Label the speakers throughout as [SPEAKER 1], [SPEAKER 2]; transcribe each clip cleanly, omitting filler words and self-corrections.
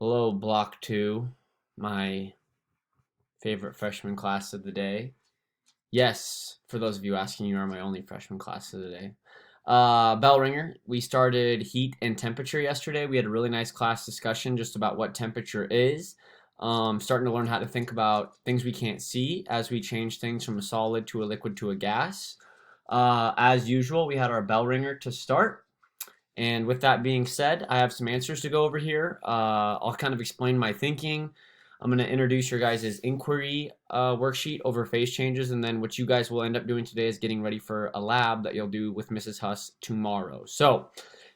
[SPEAKER 1] Hello, Block 2, my favorite freshman class of the day. Yes, for those of you asking, you are my only freshman class of the day. Bell ringer. We started heat and temperature yesterday. We had a really nice class discussion just about what temperature is. Starting to learn how to think about things we can't see as we change things from a solid to a liquid to a gas. As usual, we had our bell ringer to start. And with that being said, I have some answers to go over here. I'll kind of explain my thinking. I'm going to introduce your guys' inquiry worksheet over phase changes, and then what you guys will end up doing today is getting ready for a lab that you'll do with Mrs. Huss tomorrow. So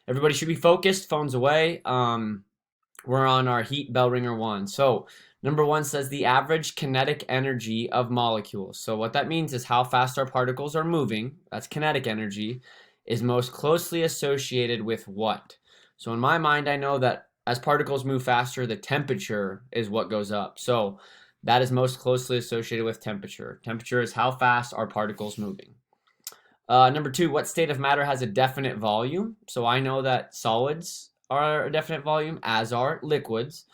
[SPEAKER 1] everybody should be focused, phones away. We're on our heat bell ringer 1. So number 1 says the average kinetic energy of molecules. So what that means is how fast our particles are moving. That's kinetic energy is most closely associated with what? So in my mind, I know that as particles move faster, the temperature is what goes up. So that is most closely associated with temperature. Temperature is how fast are particles moving. Number 2, what state of matter has a definite volume? So I know that solids are a definite volume, as are liquids,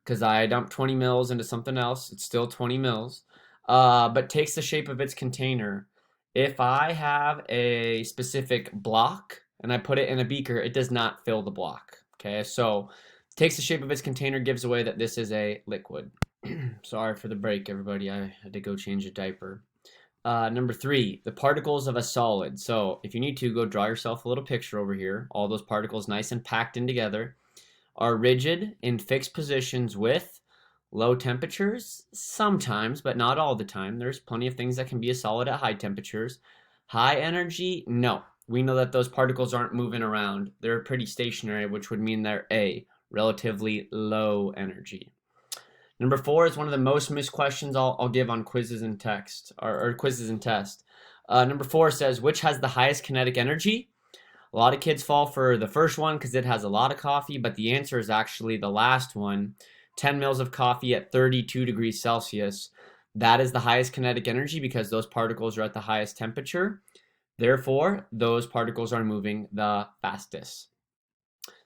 [SPEAKER 1] because I dump 20 mils into something else. It's still 20 mils, but takes the shape of its container. If I have a specific block and I put it in a beaker, it does not fill the block. Okay, so takes the shape of its container, gives away that this is a liquid. Sorry for the break, everybody. I had to go change a diaper. Number 3, the particles of a solid. So if you need to, go draw yourself a little picture over here. All those particles nice and packed in together are rigid in fixed positions with low temperatures, sometimes, but not all the time. There's plenty of things that can be a solid at high temperatures. High energy, no. We know that those particles aren't moving around. They're pretty stationary, which would mean they're A, relatively low energy. Number 4 is one of the most missed questions I'll give on quizzes and text, or quizzes and tests. Number 4 says, which has the highest kinetic energy? A lot of kids fall for the first one because it has a lot of coffee, but the answer is actually the last one. 10 mils of coffee at 32 degrees Celsius. That is the highest kinetic energy because those particles are at the highest temperature. Therefore, those particles are moving the fastest.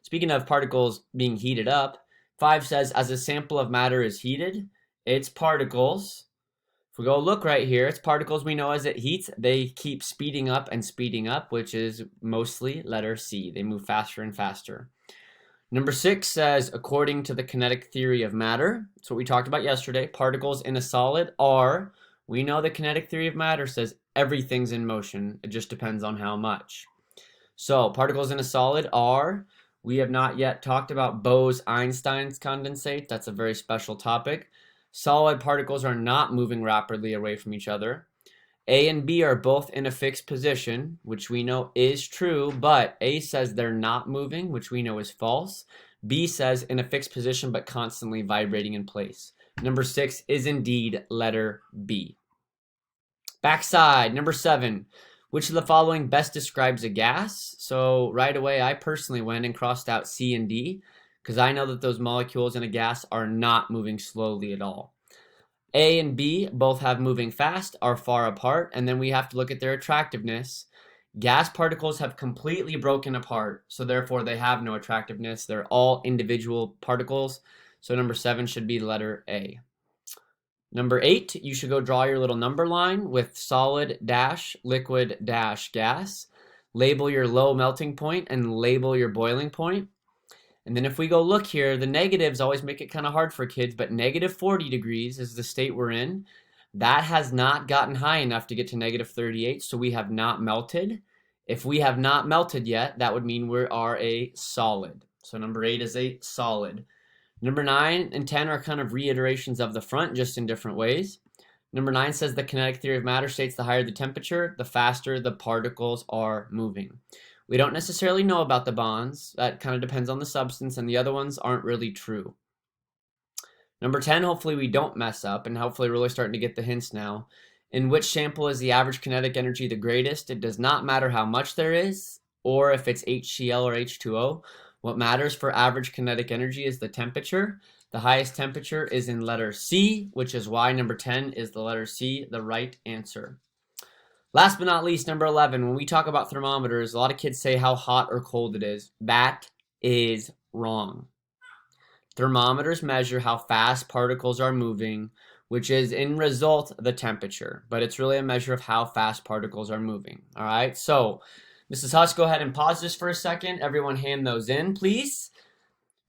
[SPEAKER 1] Speaking of particles being heated up, 5 says, as a sample of matter is heated, its particles, if we go look right here, its particles we know as it heats, they keep speeding up, which is mostly letter C. They move faster and faster. Number 6 says, according to the kinetic theory of matter, that's what we talked about yesterday, particles in a solid are, we know the kinetic theory of matter says everything's in motion. It just depends on how much. So particles in a solid are, we have not yet talked about Bose-Einstein's condensate. That's a very special topic. Solid particles are not moving rapidly away from each other. A and B are both in a fixed position, which we know is true, but A says they're not moving, which we know is false. B says in a fixed position but constantly vibrating in place. Number 6 is indeed letter B. Backside, number 7. Which of the following best describes a gas? So right away, I personally went and crossed out C and D because I know that those molecules in a gas are not moving slowly at all. A and B both have moving fast, are far apart, and then we have to look at their attractiveness. Gas particles have completely broken apart, so therefore they have no attractiveness. They're all individual particles, so number 7 should be letter A. Number 8, you should go draw your little number line with solid dash liquid dash gas. Label your low melting point and label your boiling point. And then if we go look here, the negatives always make it kind of hard for kids, but negative 40 degrees is the state we're in. That has not gotten high enough to get to negative 38, so we have not melted. If we have not melted yet, that would mean we are a solid. So number 8 is a solid. Number 9 and 10 are kind of reiterations of the front, just in different ways. Number 9 says the kinetic theory of matter states the higher the temperature, the faster the particles are moving. We don't necessarily know about the bonds. That kind of depends on the substance, and the other ones aren't really true. Number 10, hopefully we don't mess up, and hopefully we're really starting to get the hints now. In which sample is the average kinetic energy the greatest? It does not matter how much there is, or if it's HCl or H2O. What matters for average kinetic energy is the temperature. The highest temperature is in letter C, which is why number 10 is the letter C, the right answer. Last but not least, number 11, when we talk about thermometers, a lot of kids say how hot or cold it is. That is wrong. Thermometers measure how fast particles are moving, which is in result the temperature, but it's really a measure of how fast particles are moving. All right, so Mrs. Huss, go ahead and pause this for a second. Everyone hand those in, please.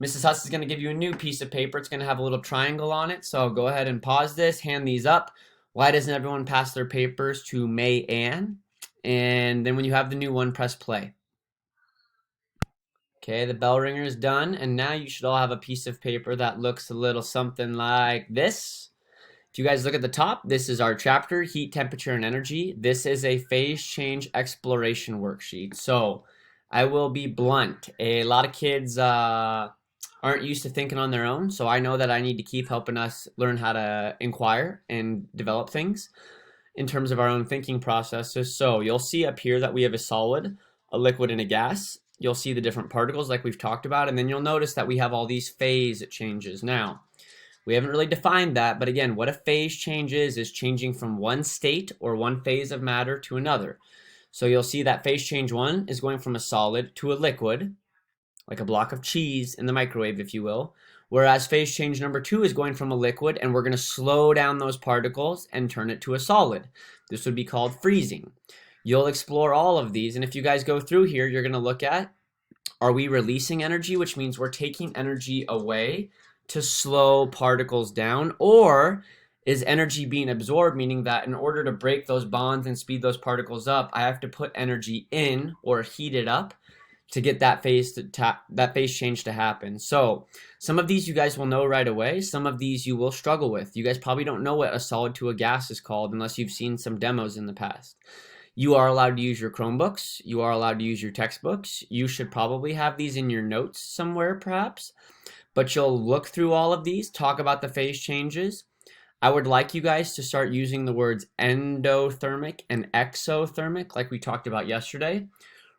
[SPEAKER 1] Mrs. Huss is going to give you a new piece of paper. It's going to have a little triangle on it, so go ahead and pause this, hand these up. Why doesn't everyone pass their papers to May Ann? And then when you have the new one, press play. Okay, the bell ringer is done, and now you should all have a piece of paper that looks a little something like this. If you guys look at the top, this is our chapter, Heat, Temperature, and Energy. This is a phase change exploration worksheet. So I will be blunt. A lot of kids aren't used to thinking on their own, so I know that I need to keep helping us learn how to inquire and develop things in terms of our own thinking processes. So you'll see up here that we have a solid, a liquid, and a gas. You'll see the different particles like we've talked about, and then you'll notice that we have all these phase changes. Now, we haven't really defined that, but again, what a phase change is changing from one state or one phase of matter to another. So you'll see that phase change 1 is going from a solid to a liquid, like a block of cheese in the microwave, if you will. Whereas phase change number 2 is going from a liquid, and we're going to slow down those particles and turn it to a solid. This would be called freezing. You'll explore all of these, and if you guys go through here, you're going to look at, are we releasing energy, which means we're taking energy away to slow particles down, or is energy being absorbed, meaning that in order to break those bonds and speed those particles up, I have to put energy in or heat it up to get that phase change to happen. So some of these you guys will know right away. Some of these you will struggle with. You guys probably don't know what a solid to a gas is called unless you've seen some demos in the past. You are allowed to use your Chromebooks. You are allowed to use your textbooks. You should probably have these in your notes somewhere perhaps. But you'll look through all of these, talk about the phase changes. I would like you guys to start using the words endothermic and exothermic like we talked about yesterday.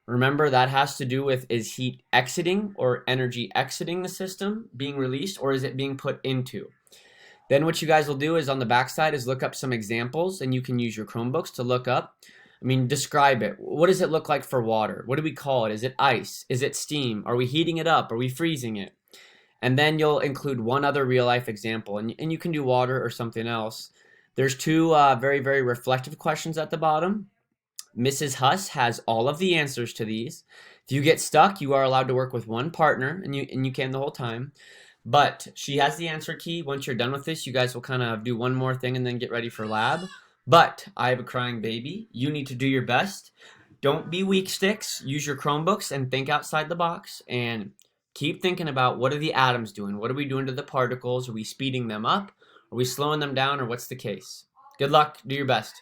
[SPEAKER 1] Remember, that has to do with, is heat exiting or energy exiting the system, being released, or is it being put into? Then what you guys will do is on the backside is look up some examples, and you can use your Chromebooks to look up. Describe it. What does it look like for water? What do we call it? Is it ice? Is it steam? Are we heating it up? Are we freezing it? And then you'll include one other real life example, and you can do water or something else. There's two very, very reflective questions at the bottom. Mrs. Huss has all of the answers to these. If you get stuck, you are allowed to work with one partner, and you can the whole time. But she has the answer key. Once you're done with this, you guys will kind of do one more thing and then get ready for lab. But I have a crying baby. You need to do your best. Don't be weak sticks. Use your Chromebooks and think outside the box. And keep thinking about, what are the atoms doing? What are we doing to the particles? Are we speeding them up? Are we slowing them down? Or what's the case? Good luck. Do your best.